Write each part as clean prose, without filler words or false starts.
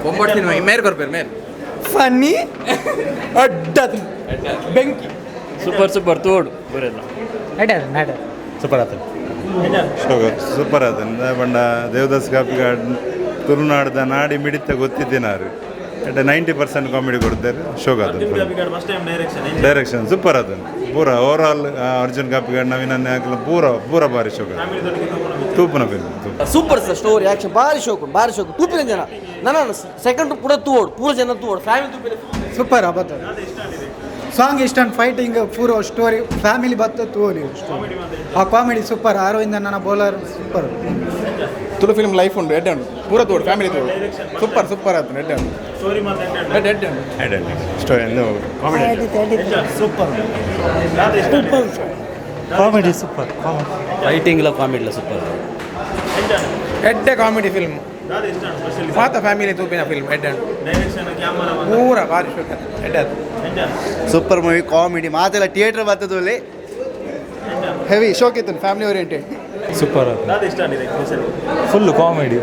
ಬೊಂಬಾಟ್ cinema ಮೇರ್ ಕೊರ್ಪೇರು ಮೇರ್ funny ಅಡ್ಡದು ಬೆಂಕಿ ಸೂಪರ್ ತೋಡು ಬರಲ್ಲ ಸೂಪರ್ ಆತ ಸೂಪರ್ ಆತ ಬಂಡ ದೇವದಾಸ್ ಕಾಪಿಕಾಡ್ ತುಳುನಾಡ್ದ ನಾಡಿ ಮಿಡಿತ ಗೊತ್ತಿದ್ದೇನಾರು 90% ಕಾಮಿಡಿ ಕೊಡ್ತಾರೆ ಶೋಕ್ ಆತ ಡೈರೆಕ್ಷನ್ ಸೂಪರ್ ಆತ ಪೂರ ಓವರ್ ಆಲ್ ಅರ್ಜುನ್ ಕಾಪಿಕಾಡ್ ನವೀನ ಹಾಕಲ ಪೂರ ಭಾರಿ ಶೋಕ್ ತೂಪನ film super sir story action ಭಾರಿ ಶೋಕು ತೂಪಿನ ಜನ ನನ್ನ ಸೆಕೆಂಡ್ ಪೂರ ತೂಡು ಪೂರ ಜನ ತೂಡು ಫ್ಯಾಮಿಲಿ ತೂಪಿನ ಸೂಪರ್ ಅಬತರ ಸಾಂಗ್ ಇಷ್ಟ ಫೈಟಿಂಗ್ ಪೂರ ಸ್ಟೋರಿ ಫ್ಯಾಮಿಲಿ ಬತ್ತ ತೋರಿ ಆ ಕಾಮಿಡಿ ಸೂಪರ್ ಅರವಿಂದ್ ನನ್ನ bowler super Tulu film life ಉಂಟು ಎಡ್ಡೆ ಉಂಟು ಪೂರ ತೋಡು ಫ್ಯಾಮಿಲಿ ತೋಡು ಸೂಪರ್ ಆಯ್ತು ಎಡ್ಡೆ ಉಂಟು story super comedy super fighting ಇಲ್ಲ ಕಾಮಿಡಿ ಇಲ್ಲ ಸೂಪರ್ ಎಡ್ಡೆ ಕಾಮಿಡಿ ಫಿಲ್ಮ್ ಮಾತ ಫ್ಯಾಮಿಲಿ ತೂಪಿನ ಫಿಲ್ಮ್ ಎಡ್ಡೆ ಪೂರ ಭಾರಿ ಶೋಕ ಎಡ್ಡೆ ಸೂಪರ್ ಮೂವಿ ಕಾಮಿಡಿ ಮಾತೆಲ್ಲ ಥಿಯೇಟರ್ ಬರ್ತದಲ್ಲಿ ಹೆವಿ ಶೋಕ್ ಇತ್ತು family oriented super full comedy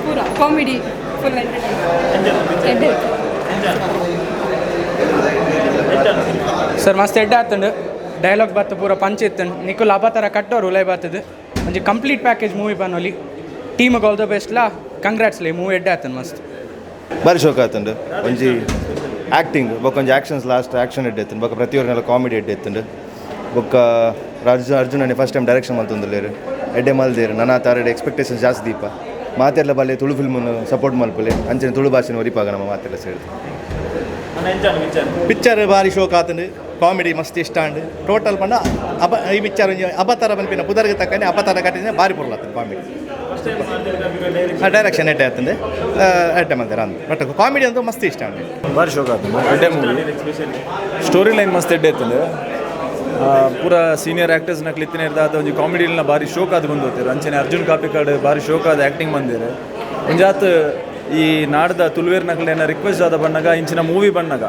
ಪೂರ ಕಾಮಿಡಿ ಫುಲ್ ಸರ್ ಮಸ್ತ್ ಎಡ್ಡೆ ಆತಂಡು ಡೈಲಾಗ್ ಬತ್ತು ಪೂರ ಪಂಚ್ ಇತ್ತಂಡು ನಿಖುಲ್ ಅಬತರ ಕಟ್ಟೋರು ಉಲೈ ಬರ್ತದೆ ಒಂಜಿ ಕಂಪ್ಲೀಟ್ ಪ್ಯಾಕೇಜ್ ಮೂವಿ ಬನ್ನೋಲಿ ಟೀಮ್ಗೆ ಆಲ್ ದ ಬೆಸ್ಟ್ಲಾ ಕಂಗ್ರಾಟ್ಸ್ಲಿ ಮೂವಿ ಎಡ್ಡೆ ಆತಂಡು ಮಸ್ತ್ ಬಾರಿ ಶೋಕ ಆತಂಡು ಒಂಜಿ ಆ್ಯಕ್ಟಿಂಗ್ ಬೊಕ್ಕ ಒಂಜಿ ಆ್ಯಕ್ಷನ್ಸ್ ಲಾಸ್ಟ್ ಆ್ಯಕ್ಷನ್ ಎಡ್ಡೆ ಎತ್ತಂಡು ಬೊಕ್ಕ ಪ್ರತಿಯೊರ್ನೆಲ್ಲ ಕಾಮಿಡಿ ಎಡ್ಡೆ ಎತ್ತಂಡು ಬೊಕ್ಕ ಅರ್ಜುನ್ ಫಸ್ಟ್ ಟೈಮ್ ಡೈರೆಕ್ಷನ್ ಮಂತೊಂದುಲ್ಲೇರು ಎಡ್ಡೆ ಮಲ್ದೇರು ನನ್ನ ತಾರೆಡ್ ಎಕ್ಸ್ಪೆಕ್ಟೇಷನ್ಸ್ ಜಾಸ್ತಿ ದೀಪ ಮಾತೆಲ್ಲ ಬಲ್ಲೆ ತುಳು ಫಿಲ್ಮನ್ನು ಸಪೋರ್ಟ್ ಮಲ್ಪಲೆ ಅಂಚನೆ ತುಳು ಭಾಷೆನ ಒರಿಪಾಗ ನಮ್ಮ ಮಾತೆಲ್ಲ ಸೇರಿ ಪಿಕ್ಚರ್ ಭಾರಿ ಶೋಕ್ ಆತಂಡು ಕಾಮಿಡಿ ಮಸ್ತ್ ಇಷ್ಟ ಅಂಡು ಟೋಟಲ್ ಪಂಡ ಈ ಪಿಕ್ಚರ್ ಅಬತರ ಬಂಪಿನ ಪುದರ್ಗೆ ತಕ್ಕನೆ ಅಬತರ ಕಟ್ಟಿನ ಭಾರಿ ಪುರ್ಲಾತಂದು ಕಾಮಿಡಿ ಡೈರೆಕ್ಷನ್ ಎಡ್ಡೆ ಆತಂದು ಎಡ್ಡೆ ಮಂದಿರ ಅಂದು ಬಟ್ ಕಾಮಿಡಿ ಅಂತೂ ಮಸ್ತ್ ಇಷ್ಟ ಅಂಡು ಭಾರಿ ಶೋಕ್ ಆತಂದು ಎಡ್ಡೆ ಮೂವಿ ಸ್ಟೋರಿ ಲೈನ್ ಮಸ್ತ್ ಎಡ್ಡೆ ಆತಂದು ಪೂರ ಸೀನಿಯರ್ ಆ್ಯಕ್ಟರ್ಸ್ನ ಕ್ಲಿತ್ತಿನ ಇರ್ದಾದ ಒಂದು ಕಾಮಿಡಿನ ಭಾರಿ ಶೋಕ್ ಆದ ಬಂದು ಹೋಗ್ತಾರೆ ಅಂಚನೆ ಅರ್ಜುನ್ ಕಾಪಿಕಾಡ್ ಭಾರಿ ಶೋಕ್ ಆದ ಆ್ಯಕ್ಟಿಂಗ್ ಬಂದಿರು ಒಂಜಾತ್ ಈ ನಾಡ್ದ ತುಳುವೇರ್ ನಕಲೇನ ರಿಕ್ವೆಸ್ಟ್ ಆದ ಬಣ್ಣಗ ಇಂಚಿನ ಮೂವಿ ಬಣ್ಣಗ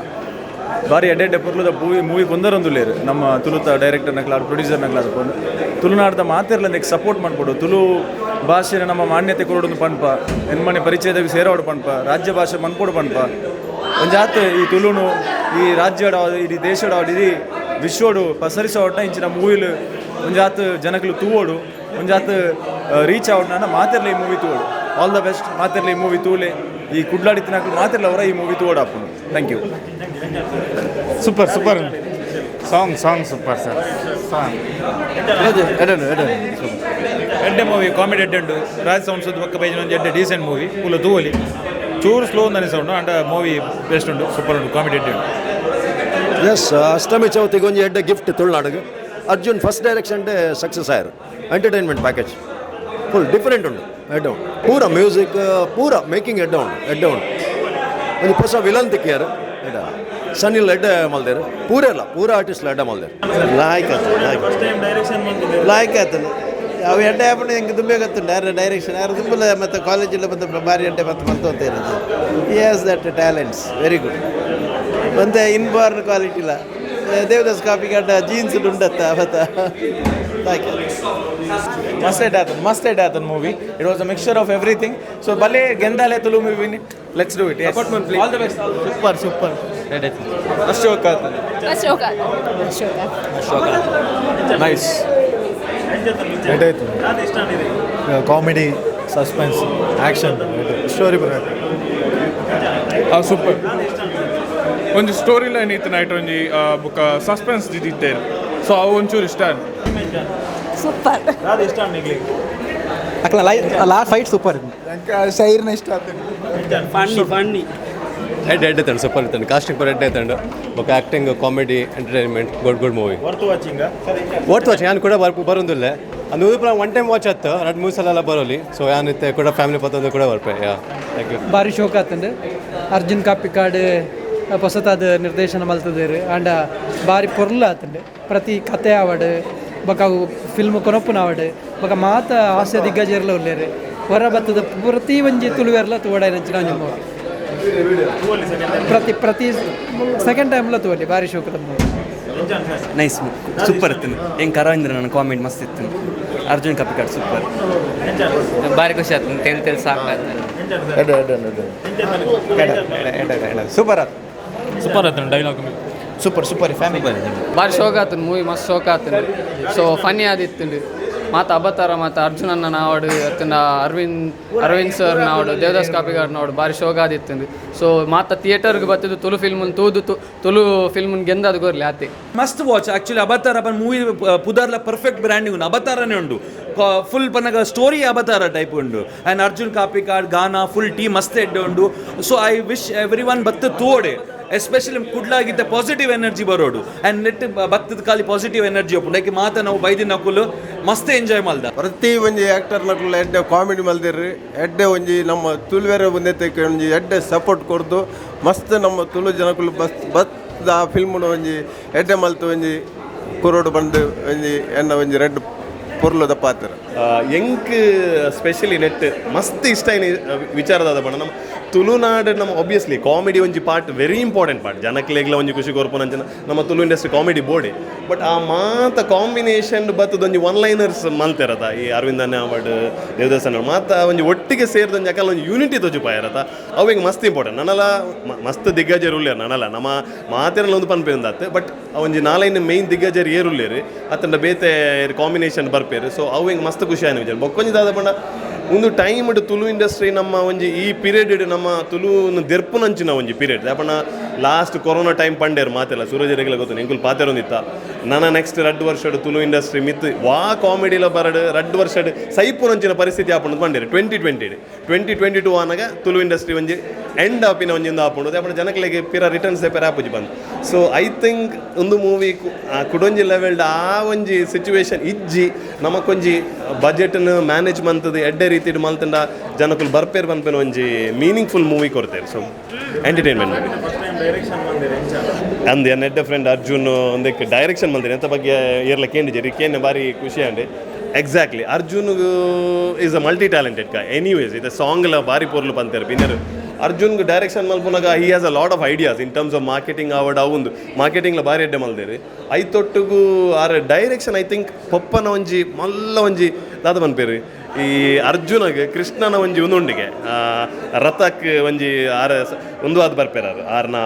ಭಾರಿ ಎಡ್ಡೆ ಪುರ್ಲದ ಮೂವಿ ಕೊಂದರೊಂದುಲ್ಲೇರು ನಮ್ಮ ತುಳುತ ಡೈರೆಕ್ಟರ್ ನಕಲ ಪ್ರೊಡ್ಯೂಸರ್ ನಕಲ ಅದಕೊಂಡು ತುಳುನಾಡ್ದ ಮಾತಿರ್ಲ ನೆಕ್ ಸಪೋರ್ಟ್ ಮಾಡ್ಕೊಡು ತುಳು ಭಾಷೆನ ನಮ್ಮ ಮಾನ್ಯತೆ ಕೊಡೋದು ಪನ್ಪ ಹೆಣ್ಮನೆ ಪರಿಚಯದಾಗ ಸೇರೋಡು ಪನ್ಪ ರಾಜ್ಯ ಭಾಷೆ ಮನ್ಕೊಡು ಪನ್ಪ ಒಂಜಾತ್ ಈ ತುಳುನು ಈ ರಾಜ್ಯಡ ಇಡೀ ದೇಶಡ ಇಡೀ ವಿಶ್ವಡು ಪಸರಿಸೋಡ್ನ ಇಂಚಿನ ಮೂವಿಲು ಒಂಜಾತ್ ಜನಗಳು ತೂವೋಡು ಒಂಜಾತ್ ರೀಚ್ ಔಟ್ನ ಮಾತಿರ್ಲಿ ಈ ಮೂವಿ ತೂವೋಡು ಆಲ್ ದ ಬೆಸ್ಟ್ ಮಾತಿರ್ಲಿ ಈ ಮೂವಿ ತೂಲೆ ಈ ಕುಡ್ಲಾಡಿತಿನಾಕ್ಲು ಮಾತಿರ್ಲ ಅವರ ಈ ಮೂವಿ ತೂವೋಡು ಹಾಪುನು thank you super song super sir ಎಡ್ಡೆ ಮೂವಿ ಕಾಮಿಡಿ ಎಡ್ಡೆ ಉಂಟು ರಾಜ್ ಸೌಂಡ್ಸ್ ಪಕ್ಕ ಪೈಜ್ ಒಂದು ಎಡ್ಡೆ ಡೀಸೆಂಟ್ ಮೂವಿ ಫುಲ್ ತೂವಲಿ ಚೂರು ಸ್ಲೋ ಒಂದು ಅನಿಸೌಂಡು ಅಂಡ ಮೂವಿ ಬೆಸ್ಟ್ ಉಂಟು ಸೂಪರ್ ಉಂಟು ಕಾಮಿಡಿ ಎಡ್ಡೆ ಉಂಟು ಎಸ್ ಅಷ್ಟಮಿ ಚೌತಿಗೆ ಒಂದು ಎಡ್ಡೆ ಗಿಫ್ಟ್ ತುಳುನಾಡಿಗೆ ಅರ್ಜುನ್ ಫಸ್ಟ್ ಡೈರೆಕ್ಷನ್ ಸಕ್ಸಸ್ ಆಯ್ರು ಎಂಟರ್ಟೈನ್ಮೆಂಟ್ ಪ್ಯಾಕೇಜ್ ಫುಲ್ ಡಿಫರೆಂಟ್ ಉಂಟು ಎಡ್ಡೆ ಉಂಟು ಪೂರ ಮ್ಯೂಸಿಕ್ ಪೂರ ಮೇಕಿಂಗ್ ಎಡ್ಡೆ ಉಂಟು ಒಂದು ಹೊಸ ವಿಲನ್ ತಿಕ್ಕಿಯಾರು ಎಡ್ಡ ಸನಿಲ್ ಎಡ್ಡೆ ಮಲ್ದೇರು ಪೂರ ಆರ್ಟಿಸ್ಟ್ ಎಡ್ಡೆ ಮಲ್ದೇರು ಲಾಯ್ಕ್ ಆತನು ಅವು ಎಡ್ಡೆ ಆಪಣ ಹೆಂಗೆ ತುಂಬೆ ಗೊತ್ತುಂಡು ಯಾರು ಡೈರೆಕ್ಷನ್ ಯಾರು ತುಂಬಲ ಮತ್ತು ಕಾಲೇಜಲ್ಲಿ ಮತ್ತು ಭಾರಿ ಎಡ್ಡೆ ಮತ್ತು ಅಂತ ಇರೋದು ಈ has that talents very good ಮತ್ತು ಇನ್ಬಾರ್ನ್ ಕ್ವಾಲಿಟಿ ಇಲ್ಲ ದೇವದಾಸ್ ಕಾಪಿಕಾಡ್ ಜೀನ್ಸ್ ಉಂಡತ್ತ ಅವತ್ತ ಮಸ್ತ್ ಎಡ್ ಆತನ್ movie it was a mixture of everything so ಬಲೆ ಗೆಂದಾಲೆ Tulu movie let's do it all the best super Ashok nice comedy suspense action story ಬರೋದು ಸೂಪರ್ ಒಂದು ಸ್ಟೋರಿ ಲೈನ್ ಇತ್ತು ನೈಟ್ ಒಂಜಿ ಬುಕ್ಕ ಸಸ್ಪೆನ್ಸ್ ಇತ್ತೇರು ಸೊ ಅವು ಒಂಚೂರು ಇಷ್ಟ ಸೂಪರ್ ಅಕ್ಲ ಲಾಸ್ಟ್ ಫೈಟ್ ಸೂಪರ್ ಶೈರ್ನ ಇಷ್ಟ ಫನ್ನಿ ಎಡ್ಡೆ ತಂಡು ಸೂಪರ್ ತಂಡು ಕಾಸ್ಟಿಂಗ್ ಪರ್ ಎಡ್ಡೆ ತಂಡು ಬೊಕ್ಕ acting comedy entertainment good movie worth watching ನಾನು ಕೂಡ ಬರೋದಿಲ್ಲ ಅದು ಉದುಪುರ ಒನ್ ಟೈಮ್ ವಾಚ್ ಆಯ್ತು 2-3 ಸಲ ಎಲ್ಲ ಬರೋಲಿ ಸೊ ಯಾನಿತ್ತೆ ಕೂಡ ಫ್ಯಾಮಿಲಿ ಪತ್ತೊಂದು ಕೂಡ ಬರ್ಪೆ ಥ್ಯಾಂಕ್ ಯು ಭಾರಿ ಶೋಕ ಆತಂಡು ಅರ್ಜುನ್ ಕಾಪಿಕಾಡ್ ಹೊಸತಾದ ನಿರ್ದೇಶನ ಮಲ್ತದೇರು ಆಂಡ ಭಾರಿ ಪೊರ್ಲು ಆತಂಡು ಪ್ರತಿ ಕತೆ ಆವಡು ಬೊಕ ಅವು ಫಿಲ್ಮ್ ಕೊನೊಪ್ಪುನ ಆವಡು ಬೊಕ ಮಾತ ಹಾಸ್ಯ ದಿಗ್ಗಜರ್ಲ ಉಲ್ಲೇರು ಹೊರ ಬತ್ತದ ಪ್ರತಿ ಒಂಜಿ ತುಳುವೆರ್ಲ ತೂವಡ ನಂಚಿನ ಒಂಜಿ ಮೂವಿ ಪ್ರತಿ ಸೆಕೆಂಡ್ ಟೈಮ್ಲ ತೂವಲಿ ಭಾರಿ ಶೋಕದ ಮೂವಿ ನೈಸ್ ಸೂಪರ್ ಇತ್ತು ಹೆಂಗೆ ಕರಾವಿಂದ್ರ ನನ್ನ ಕಾಮೆಂಟ್ ಮಸ್ತ್ ಇತ್ತು ಅರ್ಜುನ್ ಕಪಿಕಾಡ್ ಸೂಪರ್ ಭಾರಿ ಖುಷಿ ಆಯ್ತು ತೆಲ್ ಸಾಕಾಯ್ತು ಸೂಪರ್ ಆಯ್ತು ಸೂಪರ್ ಆಯ್ತು ಡೈಲಾಗ್ ಸೂಪರ್ ಫ್ಯಾಮಿಲಿ ಭಾರಿ ಶೋಕ ಆಯ್ತು ಮೂವಿ ಮಸ್ತ್ ಶೋಕ ಆಯ್ತು ಸೊ ಫನ್ನಿ ಆದಿತ್ತು ಮತ್ತು ಅಬತರ ಮತ್ತು ಅರ್ಜುನ್ ಅನ್ನ ನಾವಡು ಅತ್ತನ ಅರವಿಂದ್ ಸರ್ ನಾವಡು ದೇವದಾಸ್ ಕಾಪಿಗಾಡ್ ನಾವಡು ಭಾರಿ ಶೋಕ ಆದಿತ್ತು ಸೊ ಮಾತ ಥಿಯೇಟರ್ಗೆ ಬತ್ತಿದ್ದು ತುಳು ಫಿಲ್ಮನ್ ತುಳು ಫಿಲ್ಮನ್ ಗೆಂದದು ಗೊರ್ಲಿ ಆತಿ ಮಸ್ಟ್ ವಾಚ್ ಆ್ಯಕ್ಚುಲಿ ಅಬತಾರ ಪನ್ ಮೂವಿ ಪುದರ್ಲ ಪರ್ಫೆಕ್ಟ್ ಬ್ರ್ಯಾಂಡಿಂಗ್ ಉಂಡು ಅಬತಾರನೇ ಉಂಡು ಫುಲ್ ಪನ್ನಗ ಸ್ಟೋರಿ ಅಬತಾರ ಟೈಪ್ ಉಂಡು ಆ್ಯಂಡ್ ಅರ್ಜುನ್ ಕಾಪಿಕಾಡ್ ಗಾನಾ ಫುಲ್ ಟೀಮ್ ಮಸ್ತ್ ಎಡ್ಡೆ ಉಂಡು so I wish every one ಬತ್ತು ತೋಡೆ ಎಸ್ಪೆಷಲಿ ಕುಡ್ಲಾಗಿದ್ದ ಪಾಸಿಟಿವ್ ಎನರ್ಜಿ ಬರೋಡು ಆ್ಯಂಡ್ ನೆಟ್ ಬತ್ತದ ಖಾಲಿ ಪಾಸಿಟಿವ್ ಎನರ್ಜಿ ಒಪ್ಪು ಲೈಕ್ ಮಾತ ನಾವು ಬೈದಿನ ನಕುಲು ಮಸ್ತ್ ಎಂಜಾಯ್ ಮಲ್ದ ಪ್ರತಿ ಒಂಜಿ ಆ್ಯಕ್ಟರ್ ನಕುಲು ಎಡ್ಡೆ ಕಾಮಿಡಿ ಮಲ್ದಿರ್ರಿ ಎಡ್ಡೆ ಒಂಜಿ ನಮ್ಮ ತುಳುವೆರೆ ಒಂದೆತ್ತಕ್ಕೆ ಒಂಜಿ ಎಡ್ಡೆ ಸಪೋರ್ಟ್ ಕೊಡ್ದು ಮಸ್ತ್ ನಮ್ಮ ತುಳು ಜನಕುಲು ಬತ್ ಆ ಫಿಲ್ಮ್ನು ಒಂಜಿ ಎಡ್ಡೆ ಮಲ್ತು ಒಂಜಿ ಕುರೋಡು ಬಂದು ಒಂಜಿ ಎನ್ನ ಒಂಜಿ ರೆಡ್ ಪೊರ್ಲುದ ಪಾತ್ರ ಎಂಕ್ ಸ್ಪೆಷಲಿ ನೆಟ್ ಮಸ್ತ್ ಇಷ್ಟ ವಿಚಾರದ ಬಣ್ಣ ನಮ್ಮ ತುಳುನಾಡು ನಮ್ಮ ಆಬ್ವಿಯಸ್ಲಿ ಕಾಮಿಡಿ ಒಂಜಿ ಪಾರ್ಟ್ ವೆರಿ ಇಂಪಾರ್ಟೆಂಟ್ ಪಾರ್ಟ್ ಜನಕ್ಲೆಗ್ಲ ಒಂಜಿ ಖುಷಿ ಕೊರ್ಪುನಂಚಿನ ನಮ್ಮ ತುಳು ಇಂಡಸ್ಟ್ರಿ ಕಾಮಿಡಿ ಬೋರ್ಡೆ ಬಟ್ ಆ ಮಾತ ಕಾಂಬಿನೇಷನ್ ಬತ್ತದೊಂಜಿ ಒನ್ ಲೈನರ್ಸ್ ಮಲ್ತಿರತ್ತ ಈ ಅರವಿಂದ್ ಅವಾರ್ಡ್ ದೇವದಾಸ್ ಮಾತ ಒಂಜಿ ಒಟ್ಟಿಗೆ ಸೇರಿದಂಜಿ ಯಾಕಲ್ಲ ಒಂದು ಯೂನಿಟಿ ತೋಜು ಪಾಯಿರತ್ತ ಅವು ಹಿಂಗೆ ಮಸ್ತ್ ಇಂಪಾರ್ಟೆಂಟ್ ನನ್ನಲ್ಲ ಮಸ್ತ್ ದಿಗ್ಗಜರು ಉಳ್ಳೇರು ನನ್ನಲ್ಲ ನಮ್ಮ ಮಾತಿರಲ್ಲ ಒಂದು ಪನ್ಪೆ ಒಂದಾತು ಬಟ್ ಒಂಜಿ ನಾಲೈನ್ ಮೇಯ್ನ್ ದಿಗ್ಗಜರು ಏರುಳ್ಳೇರು ಅತ್ತಂಡ ಬೇತೆ ಕಾಂಬಿನೇಷನ್ ಬರ್ಪೇರು ಸೊ ಅವು ಹಿಂಗೆ ಮಸ್ತ್ ಖುಷಿ ಆಯ್ತು ವಿಚಾರ ಬೊಕ್ಕೊಂಜಿ ದಾದ ಪಂಡ ಒಂದು ಟೈಮ್ ತುಳು ಇಂಡಸ್ಟ್ರಿ ನಮ್ಮ ಒಂಜಿ ಈ ಪೀರಿಯಡ್ ನಮ್ಮ ತುಳುನ ದೆರ್ಪುನಂಚಿನ ಒಂಜಿ ಪೀರಿಯಡ್ ಯಾಪಣ್ಣ ಲಾಸ್ಟ್ ಕೊರೋನಾ ಟೈಮ್ ಪಂಡೇರು ಮಾತೆಲ್ಲ ಸೂರಜ್ ರೆಗ್ಲ ಗೊತ್ತು ಎಂಕುಲ್ ಪಾತೆರೊಂದಿತ್ತ ನನ್ನ ನೆಕ್ಸ್ಟ್ 2 ವರ್ಷಡ್ ತುಳು ಇಂಡಸ್ಟ್ರಿ ಮಿತ್ ವಾ ಕಾಮಿಡಿಲ ಬರಡ್ 2 ವರ್ಷಡ್ ಸೈಪುನಂಚಿನ ಪರಿಸ್ಥಿತಿ ಆಪುಂಡು ಪಂಡೇರು 2022 ಆನಾಗ ತುಳು ಇಂಡಸ್ಟ್ರಿ ಒಂಜಿ ಎಂಡ್ ಆಪಿನ ಒಂಜಿಂದ ಆಪುಂಡು ಯಾಪಣ್ಣ ಜನಕ್ಲೆಗೆ ಪಿರ ರಿಟರ್ನ್ಸ್ ಪೇರ ಆಪುಜಿ ಬಂದು ಸೊ ಐ ಥಿಂಕ್ ಒಂದು ಮೂವಿ ಕುಡೊಂಜಿ ಲೆವೆಲ್ಡ್ ಆ ಒಂಜಿ ಸಿಚುವೇಶನ್ ಇಜ್ಜಿ ನಮಕೊಂಜಿ ಬಜೆಟ್ನ ಮ್ಯಾನೇಜ್ ಮಂತದ ಎಡ್ಡೆ ರೀತಿ ಮಲ್ತಂಡ ಜನಕ್ಕೂ ಬರ್ಪೇರು ಬಂದ್ಪೇನು ಒಂಜಿ ಮೀನಿಂಗ್ಫುಲ್ ಮೂವಿ ಕೊಡ್ತೇವೆ ಸೊ ಎಂಟರ್ಟೈನ್ಮೆಂಟ್ ಅಂದ್ ಎನ್ನ ಎಡ್ಡೆ ಫ್ರೆಂಡ್ ಅರ್ಜುನ್ ಒಂದಕ್ಕೆ ಡೈರೆಕ್ಷನ್ ಬಂದಿರಿ ಎಂತ ಬಗ್ಗೆ ಏರ್ಲ ಕೇಂದಿದ್ದೀರಿ ಕೇಂದ್ರ ಭಾರಿ ಖುಷಿ ಅಂಡೆ exactly Arjun is a multi talented ಕಾ ಎನಿವೇಸ್ ಇದು ಸಾಂಗ್ಲ ಭಾರಿ ಪೋರ್ಲು ಬಂತಾರೆ ಬಿನ್ನರ್ ಅರ್ಜುನ್ಗೆ ಡೈರೆಕ್ಷನ್ ಮಲ್ಪುನಾಗ he has a lot of ideas in terms of marketing award ಅವಂದು ಮಾರ್ಕೆಟಿಂಗ್ಲ ಭಾರಿ ಎಡ್ಡೆ ಮಲ್ದೇರಿ ಐತೊಟ್ಟಿಗೂ ಆರ್ ಡೈರೆಕ್ಷನ್ ಐ ಥಿಂಕ್ ಪಪ್ಪನ ಒಂಜಿ ಮಲ್ಲ ಒಂಜಿ ದಾದ ಬಂದ್ಪೇರಿ ಈ ಅರ್ಜುನಗೆ ಕೃಷ್ಣನ ಒಂಜಿ ಒಂದುಂಡಿಗೆ ರಥಕ್ಕೆ ಒಂಜಿ ಒಂದು ಅದು ಬರ್ಪೇರ ಆರ್ನ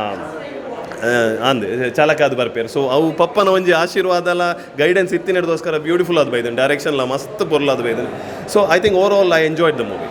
ಅಂದ್ ಚಾಲಕ ಅದು ಬರ್ಪೇರು ಸೊ ಅವು ಪಪ್ಪನ ಒಂಜಿ ಆಶೀರ್ವಾದ ಎಲ್ಲ ಗೈಡೆನ್ಸ್ ಇತ್ತಿನಡ್ದೋಸ್ಕರ ಬ್ಯೂಟಿಫುಲ್ ಅದು ಬೈದನು ಡೈರೆಕ್ಷನ್ಲ ಮಸ್ತ್ ಪೊರ್ಲು ಅದು ಬೈದನು so I think over all I enjoyed the movie